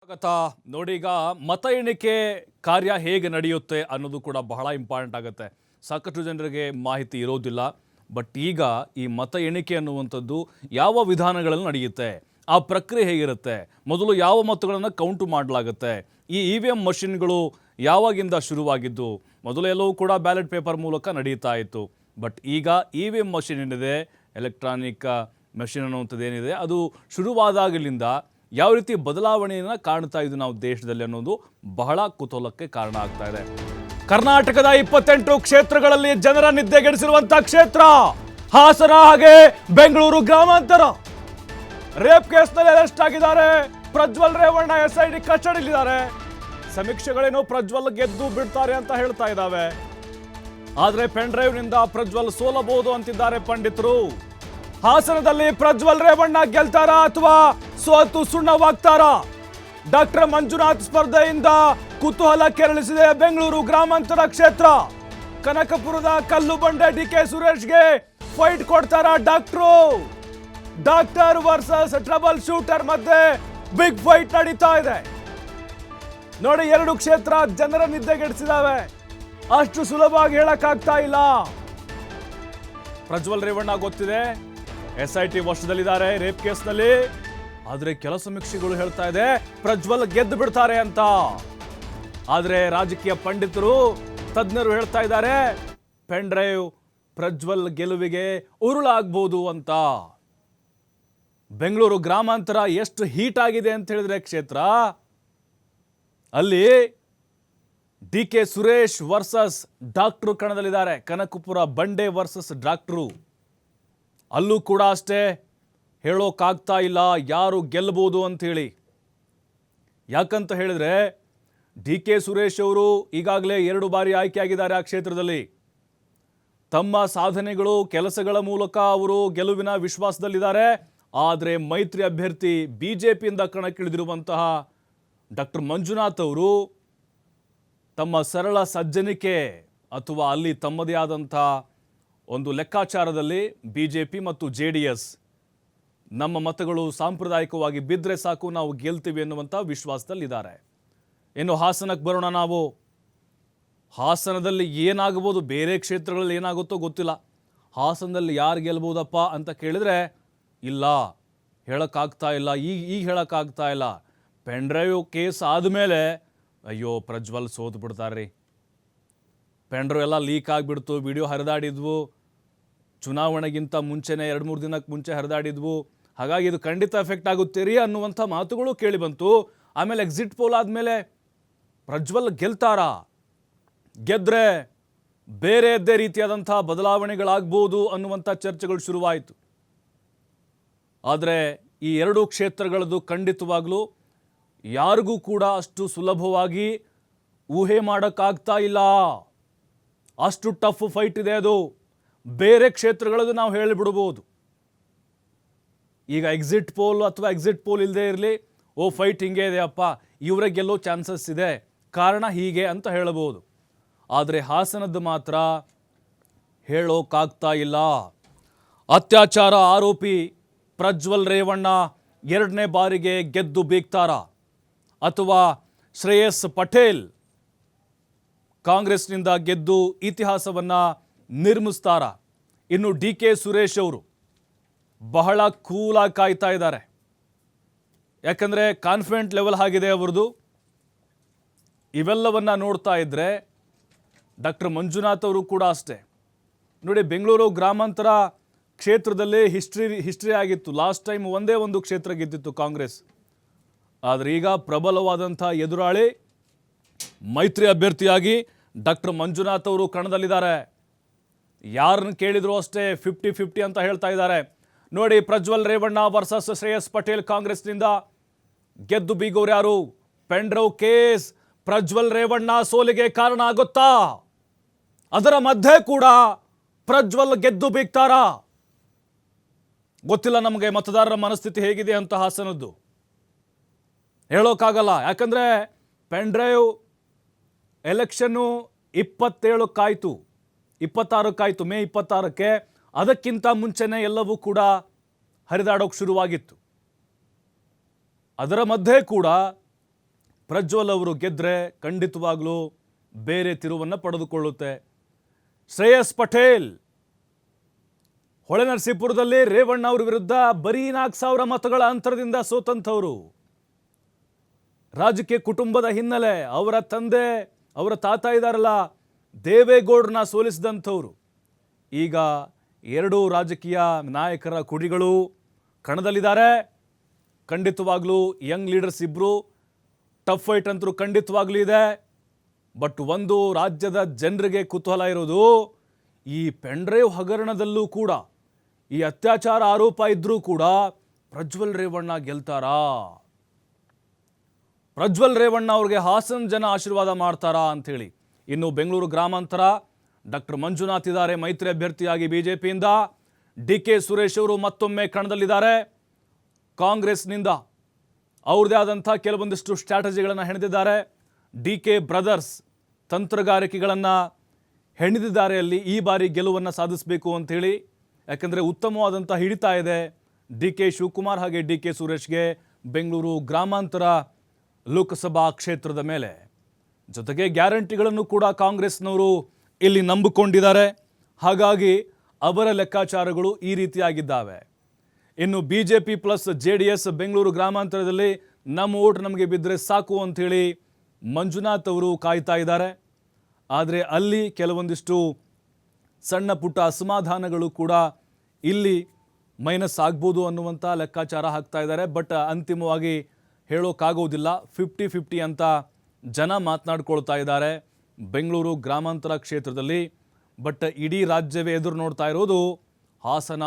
ಸ್ವಾಗತ. ನೋಡಿ, ಈಗ ಮತ ಎಣಿಕೆ ಕಾರ್ಯ ಹೇಗೆ ನಡೆಯುತ್ತೆ ಅನ್ನೋದು ಕೂಡ ಬಹಳ ಇಂಪಾರ್ಟೆಂಟ್ ಆಗುತ್ತೆ. ಸಾಕಷ್ಟು ಜನರಿಗೆ ಮಾಹಿತಿ ಇರೋದಿಲ್ಲ. ಬಟ್ ಈಗ ಈ ಮತ ಎಣಿಕೆ ಅನ್ನುವಂಥದ್ದು ಯಾವ ವಿಧಾನಗಳಲ್ಲಿ ನಡೆಯುತ್ತೆ, ಆ ಪ್ರಕ್ರಿಯೆ ಹೇಗಿರುತ್ತೆ, ಮೊದಲು ಯಾವ ಮತಗಳನ್ನು ಕೌಂಟು ಮಾಡಲಾಗುತ್ತೆ, ಈ EVM ಮಷಿನ್ಗಳು ಯಾವಾಗಿಂದ ಶುರುವಾಗಿದ್ದು, ಮೊದಲೆಲ್ಲವೂ ಕೂಡ ಬ್ಯಾಲೆಟ್ ಪೇಪರ್ ಮೂಲಕ ನಡೀತಾ ಇತ್ತು. ಬಟ್ ಈಗ EVM ಮಷಿನ್ ಏನಿದೆ, ಎಲೆಕ್ಟ್ರಾನಿಕ್ ಮೆಷಿನ್ ಅನ್ನುವಂಥದ್ದು ಏನಿದೆ, ಅದು ಶುರುವಾದಾಗಲಿಂದ ಯಾವ ರೀತಿ ಬದಲಾವಣೆಯನ್ನು ಕಾಣ್ತಾ ಇದ್ದು ನಾವು ದೇಶದಲ್ಲಿ ಅನ್ನೋದು ಬಹಳ ಕುತೂಹಲಕ್ಕೆ ಕಾರಣ ಆಗ್ತಾ ಇದೆ. ಕರ್ನಾಟಕದ 28 ಕ್ಷೇತ್ರಗಳಲ್ಲಿ ಜನರ ನಿದ್ದೆಗೆಡಿಸಿರುವಂತಹ ಕ್ಷೇತ್ರ ಹಾಸನ, ಹಾಗೆ ಬೆಂಗಳೂರು ಗ್ರಾಮಾಂತರ. ರೇಪ್ ಕೇಸ್ನಲ್ಲಿ ಅರೆಸ್ಟ್ ಆಗಿದ್ದಾರೆ ಪ್ರಜ್ವಲ್ ರೇವಣ್ಣ. SID ಕಸ್ಟಡಿಯಲ್ಲಿದ್ದಾರೆ. ಸಮೀಕ್ಷೆಗಳೇನೋ ಪ್ರಜ್ವಲ್ ಗೆದ್ದು ಬಿಡ್ತಾರೆ ಅಂತ ಹೇಳ್ತಾ ಇದ್ದಾವೆ. ಆದ್ರೆ ಪೆನ್ ಡ್ರೈವ್ ನಿಂದ ಪ್ರಜ್ವಲ್ ಸೋಲಬಹುದು ಅಂತಿದ್ದಾರೆ ಪಂಡಿತರು. ಹಾಸನದಲ್ಲಿ ಪ್ರಜ್ವಲ್ ರೇವಣ್ಣ ಗೆಲ್ತಾರಾ ಅಥವಾ ಸೋತು ಸುಣ್ಣವಾಗ್ತಾರಾ? ಡಾಕ್ಟರ್ ಮಂಜುನಾಥ್ ಸ್ಪರ್ಧೆಯಿಂದ ಕುತೂಹಲ ಕೆರಳಿಸಿದೆ ಬೆಂಗಳೂರು ಗ್ರಾಮಾಂತರ ಕ್ಷೇತ್ರ. ಕನಕಪುರದ ಕಲ್ಲು ಬಂಡೆ DK ಸುರೇಶ್ಗೆ ಫೈಟ್ ಕೊಡ್ತಾರಾ doctor? Doctor versus trouble shooter ಮಧ್ಯೆ ಬಿಗ್ ಫೈಟ್ ನಡೀತಾ ಇದೆ. ನೋಡಿ, 2 ಕ್ಷೇತ್ರ ಜನರ ನಿದ್ದೆಗೆಡಿಸಿದಾವೆ. ಅಷ್ಟು ಸುಲಭವಾಗಿ ಹೇಳಕ್ಕಾಗ್ತಾ ಇಲ್ಲ. ಪ್ರಜ್ವಲ್ ರೇವಣ್ಣ ಗೊತ್ತಿದೆ, SIT ವಶದಲ್ಲಿದ್ದಾರೆ ರೇಪ್ ಕೇಸ್ನಲ್ಲಿ. ಆದ್ರೆ ಕೆಲ ಸಮೀಕ್ಷೆಗಳು ಹೇಳ್ತಾ ಇದೆ ಪ್ರಜ್ವಲ್ ಗೆದ್ದು ಬಿಡ್ತಾರೆ ಅಂತ. ಆದ್ರೆ ರಾಜಕೀಯ ಪಂಡಿತರು, ತಜ್ಞರು ಹೇಳ್ತಾ ಇದ್ದಾರೆ ಪೆನ್ ಡ್ರೈವ್ ಪ್ರಜ್ವಲ್ ಗೆಲುವಿಗೆ ಉರುಳಾಗ್ಬೋದು ಅಂತ. ಬೆಂಗಳೂರು ಗ್ರಾಮಾಂತರ ಎಷ್ಟು ಹೀಟ್ ಆಗಿದೆ ಅಂತ ಹೇಳಿದ್ರೆ ಕ್ಷೇತ್ರ, ಅಲ್ಲಿ DK ಸುರೇಶ್ ವರ್ಸಸ್ ಡಾಕ್ಟ್ರು ಕಣದಲ್ಲಿದ್ದಾರೆ. ಕನಕಪುರ ಬಂಡೆ ವರ್ಸಸ್ ಡಾಕ್ಟ್ರು. ಅಲ್ಲೂ ಕೂಡ ಅಷ್ಟೇ, ಹೇಳೋಕ್ಕಾಗ್ತಾ ಇಲ್ಲ ಯಾರು ಗೆಲ್ಲಬಹುದು ಅಂಥೇಳಿ. ಯಾಕಂತ ಹೇಳಿದ್ರೆ DK ಸುರೇಶ್ ಅವರು ಈಗಾಗಲೇ 2 ಬಾರಿ ಆಯ್ಕೆಯಾಗಿದ್ದಾರೆ ಆ ಕ್ಷೇತ್ರದಲ್ಲಿ. ತಮ್ಮ ಸಾಧನೆಗಳು, ಕೆಲಸಗಳ ಮೂಲಕ ಅವರು ಗೆಲುವಿನ ವಿಶ್ವಾಸದಲ್ಲಿದ್ದಾರೆ. ಆದರೆ ಮೈತ್ರಿ ಅಭ್ಯರ್ಥಿ BJPಯಿಂದ ಕಣಕ್ಕಿಳಿದಿರುವಂತಹ ಡಾಕ್ಟರ್ ಮಂಜುನಾಥ್ ಅವರು ತಮ್ಮ ಸರಳ ಸಜ್ಜನಿಕೆ ಅಥವಾ ಅಲ್ಲಿ ತಮ್ಮದೇ ಆದಂಥ ಒಂದು ಲೆಕ್ಕಾಚಾರದಲ್ಲಿ BJP ಮತ್ತು JDS ನಮ್ಮ ಮತಗಳು ಸಾಂಪ್ರದಾಯಿಕವಾಗಿ ಬಿದ್ದರೆ ಸಾಕು, ನಾವು ಗೆಲ್ತೀವಿ ಎನ್ನುವಂಥ ವಿಶ್ವಾಸದಲ್ಲಿದ್ದಾರೆ. ಇನ್ನು ಹಾಸನಕ್ಕೆ ಬರೋಣ. ನಾವು ಹಾಸನದಲ್ಲಿ ಏನಾಗಬಹುದು, ಬೇರೆ ಕ್ಷೇತ್ರಗಳಲ್ಲಿ ಏನಾಗುತ್ತೋ ಗೊತ್ತಿಲ್ಲ. ಹಾಸನದಲ್ಲಿ ಯಾರು ಗೆಲ್ಬೋದಪ್ಪ ಅಂತ ಕೇಳಿದರೆ ಇಲ್ಲ, ಹೇಳೋಕ್ಕಾಗ್ತಾ ಇಲ್ಲ. ಈಗ ಹೇಳೋಕ್ಕಾಗ್ತಾ ಇಲ್ಲ. ಪೆನ್ ಡ್ರೈವ್ ಕೇಸ್ ಆದಮೇಲೆ ಅಯ್ಯೋ ಪ್ರಜ್ವಲ್ ಸೋತು ಬಿಡ್ತಾರ್ರಿ. ಪೆನ್ ಡ್ರೈವ್ ಎಲ್ಲ ಲೀಕ್ ಆಗಿಬಿಡ್ತು, ವಿಡಿಯೋ ಹರಿದಾಡಿದ್ವು, ಚುನಾವಣೆಗಿಂತ ಮುಂಚೆನೇ 2-3 ದಿನಕ್ಕೆ ಮುಂಚೆ ಹರಿದಾಡಿದ್ವು. ಹಾಗಾಗಿ ಇದು ಖಂಡಿತ ಎಫೆಕ್ಟ್ ಆಗುತ್ತೀರಿ ಅನ್ನುವಂಥ ಮಾತುಗಳು ಕೇಳಿ ಬಂತು. ಆಮೇಲೆ ಎಕ್ಸಿಟ್ ಪೋಲ್ ಆದಮೇಲೆ ಪ್ರಜ್ವಲ್ ಗೆಲ್ತಾರಾ, ಗೆದ್ರೆ ಬೇರೆಯದ್ದೇ ರೀತಿಯಾದಂಥ ಬದಲಾವಣೆಗಳಾಗ್ಬೋದು ಅನ್ನುವಂಥ ಚರ್ಚೆಗಳು ಶುರುವಾಯಿತು. ಆದರೆ ಈ 2 ಕ್ಷೇತ್ರಗಳದ್ದು ಖಂಡಿತವಾಗ್ಲೂ ಯಾರಿಗೂ ಕೂಡ ಅಷ್ಟು ಸುಲಭವಾಗಿ ಊಹೆ ಮಾಡೋಕ್ಕಾಗ್ತಾ ಇಲ್ಲ. ಅಷ್ಟು ಟಫ್ ಫೈಟ್ ಇದೆ ಅದು. ಬೇರೆ ಕ್ಷೇತ್ರಗಳದ್ದು ನಾವು ಹೇಳಿಬಿಡ್ಬೋದು. ಈಗ ಎಕ್ಸಿಟ್ ಪೋಲ್ ಅಥವಾ ಎಕ್ಸಿಟ್ ಪೋಲ್ ಇಲ್ಲದೆ ಇರಲಿ, ಫೈಟ್ ಹಿಂಗೆ ಇದೆಯಪ್ಪ, ಇವರೇ ಗೆಲ್ಲೋ ಚಾನ್ಸಸ್ ಇದೆ, ಕಾರಣ ಹೀಗೆ ಅಂತ ಹೇಳಬಹುದು. ಆದರೆ ಹಾಸನದ್ದು ಮಾತ್ರ ಹೇಳೋಕ್ಕಾಗ್ತಾ ಇಲ್ಲ. ಅತ್ಯಾಚಾರ ಆರೋಪಿ ಪ್ರಜ್ವಲ್ ರೇವಣ್ಣ 2ನೇ ಬಾರಿಗೆ ಗೆದ್ದು ಬೀಗ್ತಾರಾ ಅಥವಾ ಶ್ರೇಯಸ್ ಪಟೇಲ್ ಕಾಂಗ್ರೆಸ್ನಿಂದ ಗೆದ್ದು ಇತಿಹಾಸವನ್ನು ನಿರ್ಮಿಸ್ತಾರಾ? ಇನ್ನು DK ಸುರೇಶ್ ಅವರು ಬಹಳ ಕೂಲಾಗಿ ಕಾಯ್ತಾ ಇದ್ದಾರೆ. ಯಾಕಂದರೆ ಕಾನ್ಫಿಡೆಂಟ್ ಲೆವೆಲ್ ಆಗಿದೆ ಅವರದು. ಇವೆಲ್ಲವನ್ನು ನೋಡ್ತಾ ಇದ್ದರೆ ಡಾಕ್ಟರ್ ಮಂಜುನಾಥ್ ಅವರು ಕೂಡ ಅಷ್ಟೇ. ನೋಡಿ, ಬೆಂಗಳೂರು ಗ್ರಾಮಾಂತರ ಕ್ಷೇತ್ರದಲ್ಲಿ ಹಿಸ್ಟ್ರಿ ಆಗಿತ್ತು. ಲಾಸ್ಟ್ ಟೈಮ್ ಒಂದೇ ಒಂದು ಕ್ಷೇತ್ರ ಗೆದ್ದಿತ್ತು ಕಾಂಗ್ರೆಸ್. ಆದರೆ ಈಗ ಪ್ರಬಲವಾದಂಥ ಎದುರಾಳಿ ಮೈತ್ರಿ ಅಭ್ಯರ್ಥಿಯಾಗಿ ಡಾಕ್ಟರ್ ಮಂಜುನಾಥ್ ಅವರು ಕಣದಲ್ಲಿದ್ದಾರೆ. ಯಾರನ್ನು ಕೇಳಿದ್ರು ಅಷ್ಟೇ 50-50 ಅಂತ ಹೇಳ್ತಾ ಇದ್ದಾರೆ. ನೋಡಿ, ಪ್ರಜ್ವಲ್ ರೇವಣ್ಣ ವರ್ಸಸ್ ಶ್ರೇಯಸ್ ಪಟೇಲ್ ಕಾಂಗ್ರೆಸ್ನಿಂದ ಗೆದ್ದು ಬೀಗೋರು ಯಾರು? Pen drive case Prajwal Revanna ಸೋಲಿಗೆ ಕಾರಣ ಆಗುತ್ತಾ? ಅದರ ಮಧ್ಯೆ ಕೂಡ ಪ್ರಜ್ವಲ್ ಗೆದ್ದು ಬೀಗ್ತಾರಾ? ಗೊತ್ತಿಲ್ಲ ನಮಗೆ ಮತದಾರರ ಮನಸ್ಥಿತಿ ಹೇಗಿದೆ ಅಂತ ಹಾಸನದ್ದು ಹೇಳೋಕ್ಕಾಗಲ್ಲ. ಯಾಕಂದರೆ ಪೆನ್ ಡ್ರೈವ್ ಎಲೆಕ್ಷನ್ನು 26 26 ಮೇ 26ಕ್ಕೆ. ಅದಕ್ಕಿಂತ ಮುಂಚೆನೇ ಎಲ್ಲವೂ ಕೂಡ ಹರಿದಾಡೋಕೆ ಶುರುವಾಗಿತ್ತು. ಅದರ ಮಧ್ಯೆ ಕೂಡ ಪ್ರಜ್ವಲ್ ಅವರು ಗೆದ್ರೆ ಖಂಡಿತವಾಗ್ಲೂ ಬೇರೆ ತಿರುವನ್ನು ಪಡೆದುಕೊಳ್ಳುತ್ತೆ. ಶ್ರೇಯಸ್ ಪಟೇಲ್ ಹೊಳೆನರಸೀಪುರದಲ್ಲಿ ರೇವಣ್ಣ ಅವರ ವಿರುದ್ಧ ಬರೀ 4,000 ಮತಗಳ ಅಂತರದಿಂದ ಸೋತಂಥವರು. ರಾಜಕೀಯ ಕುಟುಂಬದ ಹಿನ್ನೆಲೆ, ಅವರ ತಂದೆ ಅವರ ತಾತ ಇದ್ದಾರಲ್ಲ ದೇವೇಗೌಡರನ್ನ ಸೋಲಿಸಿದಂಥವ್ರು. ಈಗ 2 ರಾಜಕೀಯ ನಾಯಕರ ಕುಡಿಗಳು ಕಣದಲ್ಲಿದ್ದಾರೆ. ಖಂಡಿತವಾಗ್ಲೂ ಯಂಗ್ ಲೀಡರ್ಸ್ ಇಬ್ಬರು ಟಫ್ ಫೈಟ್ ಅಂತೂ ಖಂಡಿತವಾಗ್ಲೂ ಇದೆ. ಬಟ್ ಒಂದು ರಾಜ್ಯದ ಜನರಿಗೆ ಕುತೂಹಲ ಇರೋದು, ಈ ಪೆನ್ಡ್ರೈವ್ ಹಗರಣದಲ್ಲೂ ಕೂಡ ಈ ಅತ್ಯಾಚಾರ ಆರೋಪ ಇದ್ರೂ ಕೂಡ ಪ್ರಜ್ವಲ್ ರೇವಣ್ಣ ಗೆಲ್ತಾರಾ? ಪ್ರಜ್ವಲ್ ರೇವಣ್ಣ ಅವ್ರಿಗೆ ಹಾಸನ ಜನ ಆಶೀರ್ವಾದ ಮಾಡ್ತಾರಾ ಅಂಥೇಳಿ. ಇನ್ನು ಬೆಂಗಳೂರು ಗ್ರಾಮಾಂತರ ಡಾಕ್ಟರ್ ಮಂಜುನಾಥ್ ಇದ್ದಾರೆ ಮೈತ್ರಿ ಅಭ್ಯರ್ಥಿಯಾಗಿ ಬಿಜೆಪಿಯಿಂದ. DK ಸುರೇಶ್ ಅವರು ಮತ್ತೊಮ್ಮೆ ಕಣದಲ್ಲಿದ್ದಾರೆ ಕಾಂಗ್ರೆಸ್ನಿಂದ. ಅವ್ರದ್ದೇ ಆದಂಥ ಕೆಲವೊಂದಿಷ್ಟು ಸ್ಟ್ರಾಟಜಿಗಳನ್ನು ಹೆಣೆದಿದ್ದಾರೆ. DK ಬ್ರದರ್ಸ್ ತಂತ್ರಗಾರಿಕೆಗಳನ್ನು ಹೆಣೆದಿದ್ದಾರೆ ಅಲ್ಲಿ ಈ ಬಾರಿ ಗೆಲುವನ್ನು ಸಾಧಿಸಬೇಕು ಅಂಥೇಳಿ. ಯಾಕಂದರೆ ಉತ್ತಮವಾದಂಥ ಹಿಡಿತ ಇದೆ DK ಶಿವಕುಮಾರ್ ಹಾಗೆ DK ಸುರೇಶ್ಗೆ ಬೆಂಗಳೂರು ಗ್ರಾಮಾಂತರ ಲೋಕಸಭಾ ಕ್ಷೇತ್ರದ ಮೇಲೆ. ಜೊತೆಗೆ ಗ್ಯಾರಂಟಿಗಳನ್ನು ಕೂಡ ಕಾಂಗ್ರೆಸ್ನವರು ಇಲ್ಲಿ ನಂಬಿಕೊಂಡಿದ್ದಾರೆ. ಹಾಗಾಗಿ ಅವರ ಲೆಕ್ಕಾಚಾರಗಳು ಈ ರೀತಿಯಾಗಿದ್ದಾವೆ. ಇನ್ನು BJP ಪ್ಲಸ್ JDS ಬೆಂಗಳೂರು ಗ್ರಾಮಾಂತರದಲ್ಲಿ ನಮ್ಮ ಓಟ್ ನಮಗೆ ಬಿದ್ದರೆ ಸಾಕು ಅಂಥೇಳಿ ಮಂಜುನಾಥ್ ಅವರು ಕಾಯ್ತಾ ಇದ್ದಾರೆ. ಆದರೆ ಅಲ್ಲಿ ಕೆಲವೊಂದಿಷ್ಟು ಸಣ್ಣ ಪುಟ್ಟ ಅಸಮಾಧಾನಗಳು ಕೂಡ ಇಲ್ಲಿ ಮೈನಸ್ ಆಗ್ಬೋದು ಅನ್ನುವಂಥ ಲೆಕ್ಕಾಚಾರ ಹಾಕ್ತಾ ಇದ್ದಾರೆ. ಬಟ್ ಅಂತಿಮವಾಗಿ ಹೇಳೋಕ್ಕಾಗೋದಿಲ್ಲ. 50-50 ಅಂತ ಜನ ಮಾತನಾಡ್ಕೊಳ್ತಾ ಇದ್ದಾರೆ ಬೆಂಗಳೂರು ಗ್ರಾಮಾಂತರ ಕ್ಷೇತ್ರದಲ್ಲಿ. ಬಟ್ ಇಡೀ ರಾಜ್ಯವೇ ಎದುರು ನೋಡ್ತಾ ಇರೋದು ಹಾಸನ.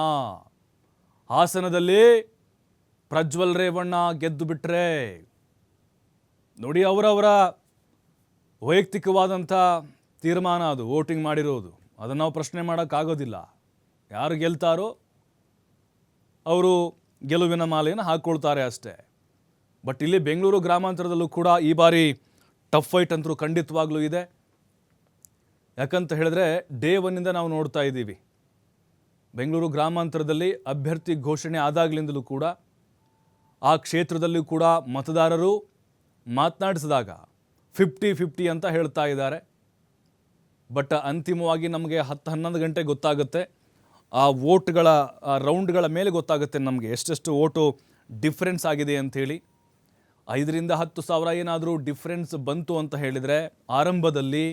ಹಾಸನದಲ್ಲಿ ಪ್ರಜ್ವಲ್ ರೇವಣ್ಣ ಗೆದ್ದು ಬಿಟ್ರೆ ನೋಡಿ, ಅವರವರ ವೈಯಕ್ತಿಕವಾದಂಥ ತೀರ್ಮಾನ ಅದು, ವೋಟಿಂಗ್ ಮಾಡಿರೋದು. ಅದನ್ನು ನಾವು ಪ್ರಶ್ನೆ ಮಾಡೋಕ್ಕಾಗೋದಿಲ್ಲ. ಯಾರು ಗೆಲ್ತಾರೋ ಅವರು ಗೆಲುವಿನ ಮಾಲೆಯನ್ನು ಹಾಕ್ಕೊಳ್ತಾರೆ ಅಷ್ಟೇ. ಬಟ್ ಇಲ್ಲಿ ಬೆಂಗಳೂರು ಗ್ರಾಮಾಂತರದಲ್ಲೂ ಕೂಡ ಈ ಬಾರಿ ಟಫ್ ಫೈಟ್ ಅಂತೂ ಖಂಡಿತವಾಗ್ಲೂ ಇದೆ. ಯಾಕಂತ ಹೇಳಿದ್ರೆ ಡೇ 1ಇಂದ ನಾವು ನೋಡ್ತಾ ಇದ್ದೀವಿ ಬೆಂಗಳೂರು ಗ್ರಾಮಾಂತರದಲ್ಲಿ ಅಭ್ಯರ್ಥಿ ಘೋಷಣೆ ಆದಾಗಲಿಂದಲೂ ಕೂಡ ಆ ಕ್ಷೇತ್ರದಲ್ಲಿ ಕೂಡ ಮತದಾರರು ಮಾತನಾಡಿಸಿದಾಗ 50-50 ಅಂತ ಹೇಳ್ತಾ ಇದ್ದಾರೆ. ಬಟ್ ಅಂತಿಮವಾಗಿ ನಮಗೆ 10-11 ಗಂಟೆ ಗೊತ್ತಾಗುತ್ತೆ. ಆ ವೋಟ್ಗಳ ರೌಂಡ್ಗಳ ಮೇಲೆ ಗೊತ್ತಾಗುತ್ತೆ ನಮಗೆ ಎಷ್ಟೆಷ್ಟು ವೋಟು ಡಿಫ್ರೆನ್ಸ್ ಆಗಿದೆ ಅಂಥೇಳಿ. 5,000-10,000 ಸಾವಿರ ಏನಾದರೂ ಡಿಫ್ರೆನ್ಸ್ ಬಂತು ಅಂತ ಹೇಳಿದರೆ ಆರಂಭದಲ್ಲಿ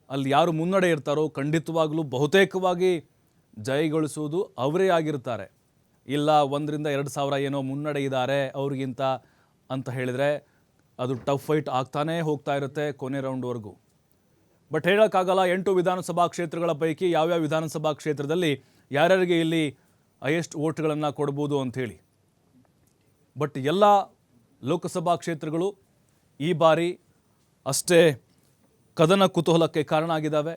ಅಲ್ಲಿ ಯಾರು ಮುನ್ನಡೆ ಇರ್ತಾರೋ ಖಂಡಿತವಾಗ್ಲೂ ಬಹುತೇಕವಾಗಿ ಜಯಗೊಳಿಸುವುದು ಅವರೇ ಆಗಿರ್ತಾರೆ. ಇಲ್ಲ 1,000-2,000 ಏನೋ ಮುನ್ನಡೆ ಇದ್ದಾರೆ ಅವ್ರಿಗಿಂತ ಅಂತ ಹೇಳಿದರೆ ಅದು ಟಫ್ ಫೈಟ್ ಆಗ್ತಾನೇ ಹೋಗ್ತಾ ಇರುತ್ತೆ ಕೊನೆ ರೌಂಡ್ವರೆಗೂ. ಬಟ್ ಹೇಳೋಕ್ಕಾಗಲ್ಲ 8 ವಿಧಾನಸಭಾ ಕ್ಷೇತ್ರಗಳ ಪೈಕಿ ಯಾವ್ಯಾವ ವಿಧಾನಸಭಾ ಕ್ಷೇತ್ರದಲ್ಲಿ ಯಾರ್ಯಾರಿಗೆ ಇಲ್ಲಿ ಹೈಯೆಸ್ಟ್ ವೋಟ್ಗಳನ್ನು ಕೊಡ್ಬೋದು ಅಂಥೇಳಿ. ಬಟ್ ಎಲ್ಲ ಲೋಕಸಭಾ ಕ್ಷೇತ್ರಗಳು ಈ ಬಾರಿ ಅಷ್ಟೇ ಕದನ ಕುತೂಹಲಕ್ಕೆ ಕಾರಣ ಆಗಿದ್ದಾವೆ.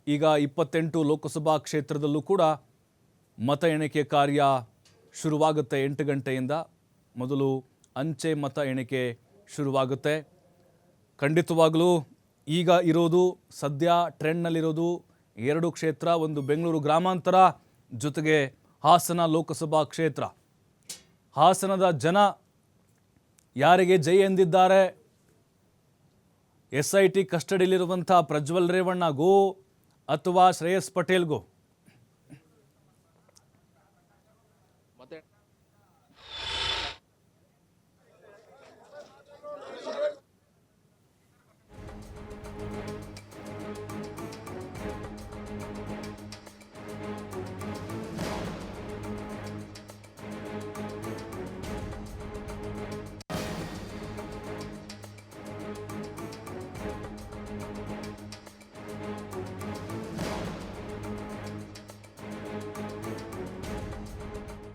ಈಗ 28 ಲೋಕಸಭಾ ಕ್ಷೇತ್ರದಲ್ಲೂ ಕೂಡ ಮತ ಎಣಿಕೆ ಕಾರ್ಯ ಶುರುವಾಗುತ್ತೆ. 8 ಗಂಟೆಯಿಂದ ಮೊದಲು ಅಂಚೆ ಮತ ಎಣಿಕೆ ಶುರುವಾಗುತ್ತೆ. ಖಂಡಿತವಾಗಲೂ ಈಗ ಇರೋದು ಸದ್ಯ ಟ್ರೆಂಡ್ನಲ್ಲಿರೋದು 2 ಕ್ಷೇತ್ರ, ಒಂದು ಬೆಂಗಳೂರು ಗ್ರಾಮಾಂತರ ಜೊತೆಗೆ ಹಾಸನ ಲೋಕಸಭಾ ಕ್ಷೇತ್ರ. ಹಾಸನದ ಜನ ಯಾರಿಗೆ ಜೈ ಎಂದಿದ್ದಾರೆ? SIT ಕಸ್ಟಡಿಯಲ್ಲಿರುವಂಥ ಪ್ರಜ್ವಲ್ ರೇವಣ್ಣಗೋ ಅಥವಾ ಶ್ರೇಯಸ್ ಪಟೇಲ್ಗೋ?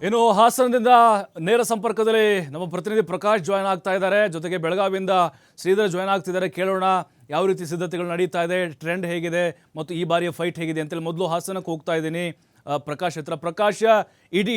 ಇನ್ನು ಹಾಸನದಿಂದ ನೇರ ಸಂಪರ್ಕದಲ್ಲಿ ನಮ್ಮ ಪ್ರತಿನಿಧಿ ಪ್ರಕಾಶ್ ಜಾಯ್ನ್ ಆಗ್ತಾ ಇದ್ದಾರೆ. ಜೊತೆಗೆ ಬೆಳಗಾವಿಯಿಂದ ಶ್ರೀಧರ್ ಜಾಯ್ನ್ ಆಗ್ತಿದ್ದಾರೆ. ಕೇಳೋಣ ಯಾವ ರೀತಿ ಸಿದ್ಧತೆಗಳು ನಡೀತಾ ಇದೆ, ಟ್ರೆಂಡ್ ಹೇಗಿದೆ ಮತ್ತು ಈ ಬಾರಿಯ ಫೈಟ್ ಹೇಗಿದೆ ಅಂತೇಳಿ. ಮೊದಲು ಹಾಸನಕ್ಕೆ ಹೋಗ್ತಾ ಇದ್ದೀನಿ ಪ್ರಕಾಶ್ ಹತ್ರ. ಪ್ರಕಾಶ್,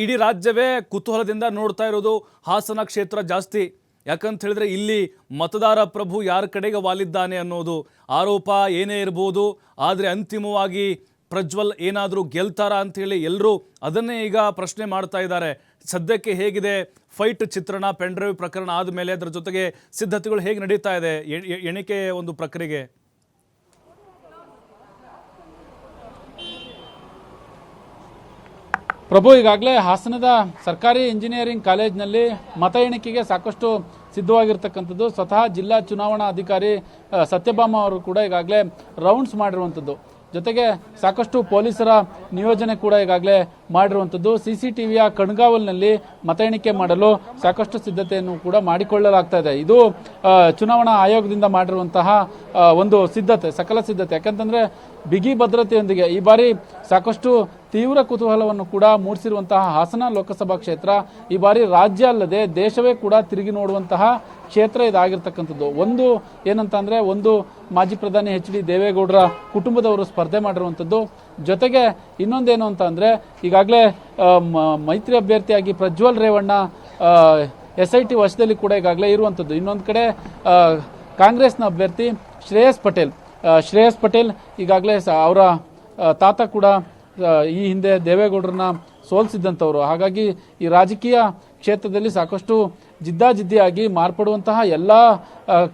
ಇಡೀ ರಾಜ್ಯವೇ ಕುತೂಹಲದಿಂದ ನೋಡ್ತಾ ಇರೋದು ಹಾಸನ ಕ್ಷೇತ್ರ ಜಾಸ್ತಿ. ಯಾಕಂತ ಹೇಳಿದ್ರೆ ಇಲ್ಲಿ ಮತದಾರ ಪ್ರಭು ಯಾರ ಕಡೆಗೆ ವಾಲಿದ್ದಾನೆ ಅನ್ನೋದು ಆರೋಪ ಏನೇ ಇರ್ಬೋದು. ಆದರೆ ಅಂತಿಮವಾಗಿ ಪ್ರಜ್ವಲ್ ಏನಾದರೂ ಗೆಲ್ತಾರಾ ಅಂಥೇಳಿ ಎಲ್ಲರೂ ಅದನ್ನೇ ಈಗ ಪ್ರಶ್ನೆ ಮಾಡ್ತಾ ಇದ್ದಾರೆ. ಸದ್ಯಕ್ಕೆ ಹೇಗಿದೆ ಫೈಟ್ ಚಿತ್ರಣ, ಪೆನ್ ಡ್ರೈವ್ ಪ್ರಕರಣ ಆದಮೇಲೆ ಅದರ ಜೊತೆಗೆ ಸಿದ್ಧತೆಗಳು ಹೇಗೆ ನಡೀತಾ ಇದೆ ಎಣಿಕೆ ಒಂದು ಪ್ರಕ್ರಿಯೆಗೆ? ಪ್ರಭು, ಈಗಾಗಲೇ ಹಾಸನದ ಸರ್ಕಾರಿ ಇಂಜಿನಿಯರಿಂಗ್ ಕಾಲೇಜಿನಲ್ಲಿ ಮತ ಎಣಿಕೆಗೆ ಸಾಕಷ್ಟು ಸಿದ್ಧವಾಗಿರ್ತಕ್ಕಂಥದ್ದು. ಸ್ವತಃ ಜಿಲ್ಲಾ ಚುನಾವಣಾ ಅಧಿಕಾರಿ ಸತ್ಯಭಾಮ ಅವರು ಕೂಡ ಈಗಾಗಲೇ ರೌಂಡ್ಸ್ ಮಾಡಿರುವಂಥದ್ದು. ಜೊತೆಗೆ ಸಾಕಷ್ಟು ಪೊಲೀಸರ ನಿಯೋಜನೆ ಕೂಡ ಈಗಾಗಲೇ ಮಾಡಿರುವಂಥದ್ದು. CCTVಯ ಕಣ್ಗಾವಲಿನಲ್ಲಿ ಮತ ಎಣಿಕೆ ಮಾಡಲು ಸಾಕಷ್ಟು ಸಿದ್ಧತೆಯನ್ನು ಕೂಡ ಮಾಡಿಕೊಳ್ಳಲಾಗ್ತಾ ಇದೆ. ಇದು ಚುನಾವಣಾ ಆಯೋಗದಿಂದ ಮಾಡಿರುವಂತಹ ಒಂದು ಸಿದ್ಧತೆ, ಸಕಲ ಸಿದ್ಧತೆ. ಯಾಕಂತಂದರೆ ಬಿಗಿ ಭದ್ರತೆಯೊಂದಿಗೆ ಈ ಬಾರಿ ಸಾಕಷ್ಟು ತೀವ್ರ ಕುತೂಹಲವನ್ನು ಕೂಡ ಮೂಡಿಸಿರುವಂತಹ ಹಾಸನ ಲೋಕಸಭಾ ಕ್ಷೇತ್ರ ಈ ಬಾರಿ ರಾಜ್ಯ ಅಲ್ಲದೆ ದೇಶವೇ ಕೂಡ ತಿರುಗಿ ನೋಡುವಂತಹ ಕ್ಷೇತ್ರ ಇದಾಗಿರ್ತಕ್ಕಂಥದ್ದು. ಒಂದು ಏನಂತ ಅಂದರೆ, ಒಂದು ಮಾಜಿ ಪ್ರಧಾನಿ HD ದೇವೇಗೌಡರ ಕುಟುಂಬದವರು ಸ್ಪರ್ಧೆ ಮಾಡಿರುವಂಥದ್ದು. ಜೊತೆಗೆ ಇನ್ನೊಂದೇನು ಅಂತ ಅಂದರೆ, ಈಗಾಗಲೇ ಮೈತ್ರಿ ಅಭ್ಯರ್ಥಿಯಾಗಿ ಪ್ರಜ್ವಲ್ ರೇವಣ್ಣ SIT ವಶದಲ್ಲಿ ಕೂಡ ಈಗಾಗಲೇ ಇರುವಂಥದ್ದು. ಇನ್ನೊಂದು ಕಡೆ ಕಾಂಗ್ರೆಸ್ನ ಅಭ್ಯರ್ಥಿ ಶ್ರೇಯಸ್ ಪಟೇಲ್ ಈಗಾಗಲೇ ಅವರ ತಾತ ಕೂಡ ಈ ಹಿಂದೆ ದೇವೇಗೌಡರನ್ನ ಸೋಲಿಸಿದ್ದಂಥವ್ರು. ಹಾಗಾಗಿ ಈ ರಾಜಕೀಯ ಕ್ಷೇತ್ರದಲ್ಲಿ ಸಾಕಷ್ಟು ಜಿದ್ದಾಜಿದ್ದಿಯಾಗಿ ಮಾರ್ಪಡುವಂತಹ ಎಲ್ಲ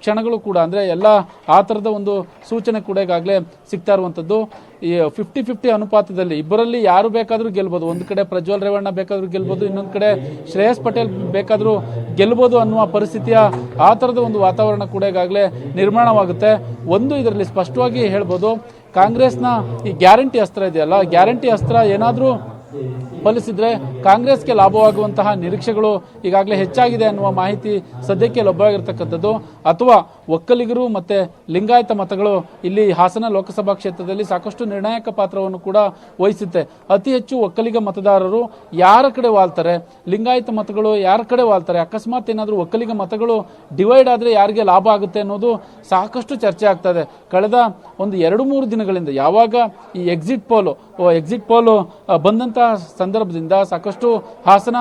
ಕ್ಷಣಗಳು ಕೂಡ, ಅಂದರೆ ಎಲ್ಲ ಆ ಥರದ ಒಂದು ಸೂಚನೆ ಕೂಡ ಈಗಾಗಲೇ ಸಿಗ್ತಾ ಇರುವಂಥದ್ದು. ಈ 50-50 ಅನುಪಾತದಲ್ಲಿ ಇಬ್ಬರಲ್ಲಿ ಯಾರು ಬೇಕಾದರೂ ಗೆಲ್ಬೋದು. ಒಂದು ಕಡೆ ಪ್ರಜ್ವಲ್ ರೇವಣ್ಣ ಬೇಕಾದರೂ ಗೆಲ್ಬೋದು, ಇನ್ನೊಂದು ಕಡೆ ಶ್ರೇಯಸ್ ಪಟೇಲ್ ಬೇಕಾದರೂ ಗೆಲ್ಬೋದು ಅನ್ನುವ ಪರಿಸ್ಥಿತಿಯ ಆ ಥರದ ಒಂದು ವಾತಾವರಣ ಕೂಡ ಈಗಾಗಲೇ ನಿರ್ಮಾಣವಾಗುತ್ತೆ. ಒಂದು ಇದರಲ್ಲಿ ಸ್ಪಷ್ಟವಾಗಿ ಹೇಳ್ಬೋದು, ಕಾಂಗ್ರೆಸ್ನ ಈ ಗ್ಯಾರಂಟಿ ಅಸ್ತ್ರ ಇದೆಯಲ್ಲ, ಗ್ಯಾರಂಟಿ ಅಸ್ತ್ರ ಏನಾದರೂ ಫಲಿಸಿದ್ರೆ ಕಾಂಗ್ರೆಸ್ಗೆ ಲಾಭವಾಗುವಂತಹ ನಿರೀಕ್ಷೆಗಳು ಈಗಾಗಲೇ ಹೆಚ್ಚಾಗಿದೆ ಅನ್ನುವ ಮಾಹಿತಿ ಸದ್ಯಕ್ಕೆ ಲಭ್ಯವಾಗಿರ್ತಕ್ಕಂಥದ್ದು. ಅಥವಾ ಒಕ್ಕಲಿಗರು ಮತ್ತು ಲಿಂಗಾಯತ ಮತಗಳು ಇಲ್ಲಿ ಹಾಸನ ಲೋಕಸಭಾ ಕ್ಷೇತ್ರದಲ್ಲಿ ಸಾಕಷ್ಟು ನಿರ್ಣಾಯಕ ಪಾತ್ರವನ್ನು ಕೂಡ ವಹಿಸುತ್ತೆ. ಅತಿ ಹೆಚ್ಚು ಒಕ್ಕಲಿಗ ಮತದಾರರು ಯಾರ ಕಡೆ ವಾಲ್ತಾರೆ, ಲಿಂಗಾಯತ ಮತಗಳು ಯಾರ ಕಡೆ ವಾಲ್ತಾರೆ, ಅಕಸ್ಮಾತ್ ಏನಾದರೂ ಒಕ್ಕಲಿಗ ಮತಗಳು ಡಿವೈಡ್ ಆದರೆ ಯಾರಿಗೆ ಲಾಭ ಆಗುತ್ತೆ ಅನ್ನೋದು ಸಾಕಷ್ಟು ಚರ್ಚೆ ಆಗ್ತದೆ. ಕಳೆದ ಒಂದು 2-3 ದಿನಗಳಿಂದ ಯಾವಾಗ ಈ ಎಕ್ಸಿಟ್ ಪೋಲ್ ಬಂದಂತಹ ಸಂದರ್ಭದಿಂದ ಸಾಕಷ್ಟು ಹಾಸನ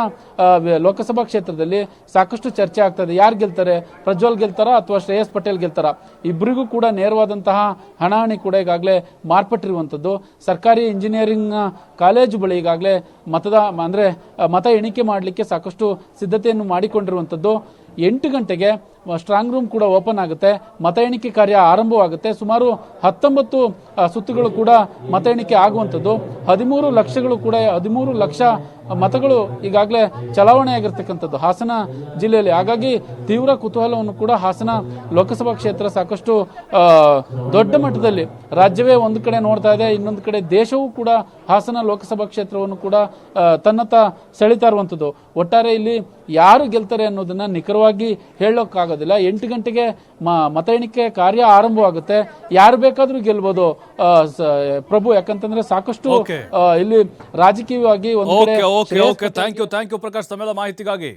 ಲೋಕಸಭಾ ಕ್ಷೇತ್ರದಲ್ಲಿ ಸಾಕಷ್ಟು ಚರ್ಚೆ ಆಗ್ತದೆ. ಯಾರು ಗೆಲ್ತಾರೆ, ಪ್ರಜ್ವಲ್ ಗೆಲ್ತಾರ ಅಥವಾ ಶ್ರೇಯಸ್ ಪಟೇಲ್ ಗೆಲ್ತಾರ? ಇಬ್ಬರಿಗೂ ಕೂಡ ನೇರವಾದಂತಹ ಹಣಾಹಣಿ ಕೂಡ ಈಗಾಗಲೇ ಮಾರ್ಪಟ್ಟಿರುವಂಥದ್ದು. ಸರ್ಕಾರಿ ಇಂಜಿನಿಯರಿಂಗ್ ಕಾಲೇಜು ಬಳಿ ಈಗಾಗಲೇ ಮತ ಎಣಿಕೆ ಮಾಡಲಿಕ್ಕೆ ಸಾಕಷ್ಟು ಸಿದ್ಧತೆಯನ್ನು ಮಾಡಿಕೊಂಡಿರುವಂಥದ್ದು. 8 ಗಂಟೆಗೆ ಸ್ಟ್ರಾಂಗ್ ರೂಮ್ ಕೂಡ ಓಪನ್ ಆಗುತ್ತೆ, ಮತ ಎಣಿಕೆ ಕಾರ್ಯ ಆರಂಭವಾಗುತ್ತೆ. ಸುಮಾರು 19 ಸುತ್ತುಗಳು ಕೂಡ ಮತ ಎಣಿಕೆ ಆಗುವಂಥದ್ದು. 13 ಲಕ್ಷ ಮತಗಳು ಈಗಾಗಲೇ ಚಲಾವಣೆಯಾಗಿರ್ತಕ್ಕಂಥದ್ದು ಹಾಸನ ಜಿಲ್ಲೆಯಲ್ಲಿ. ಹಾಗಾಗಿ ತೀವ್ರ ಕುತೂಹಲವನ್ನು ಕೂಡ ಹಾಸನ ಲೋಕಸಭಾ ಕ್ಷೇತ್ರ ಸಾಕಷ್ಟು ದೊಡ್ಡ ಮಟ್ಟದಲ್ಲಿ ರಾಜ್ಯವೇ ಒಂದು ಕಡೆ ನೋಡ್ತಾ ಇದೆ, ಇನ್ನೊಂದು ಕಡೆ ದೇಶವೂ ಕೂಡ ಹಾಸನ ಲೋಕಸಭಾ ಕ್ಷೇತ್ರವನ್ನು ಕೂಡ ತನ್ನತ್ತ ಸೆಳಿತಾ ಇರುವಂಥದ್ದು. ಒಟ್ಟಾರೆ ಇಲ್ಲಿ ಯಾರು ಗೆಲ್ತಾರೆ ಅನ್ನೋದನ್ನ ನಿಖರವಾಗಿ ಹೇಳೋಕ್ಕಾಗೋದಿಲ್ಲ. 8 ಗಂಟೆಗೆ ಮತ ಎಣಿಕೆ ಕಾರ್ಯ ಆರಂಭವಾಗುತ್ತೆ. ಯಾರು ಬೇಕಾದ್ರೂ ಗೆಲ್ಬೋದು ಪ್ರಭು, ಯಾಕಂತಂದ್ರೆ ಸಾಕಷ್ಟು ಇಲ್ಲಿ ರಾಜಕೀಯವಾಗಿ ಒಂದು ಥ್ಯಾಂಕ್ ಯು ಪ್ರಕಾಶ್, ತಮ್ಮೆಲ್ಲ ಮಾಹಿತಿಗಾಗಿ.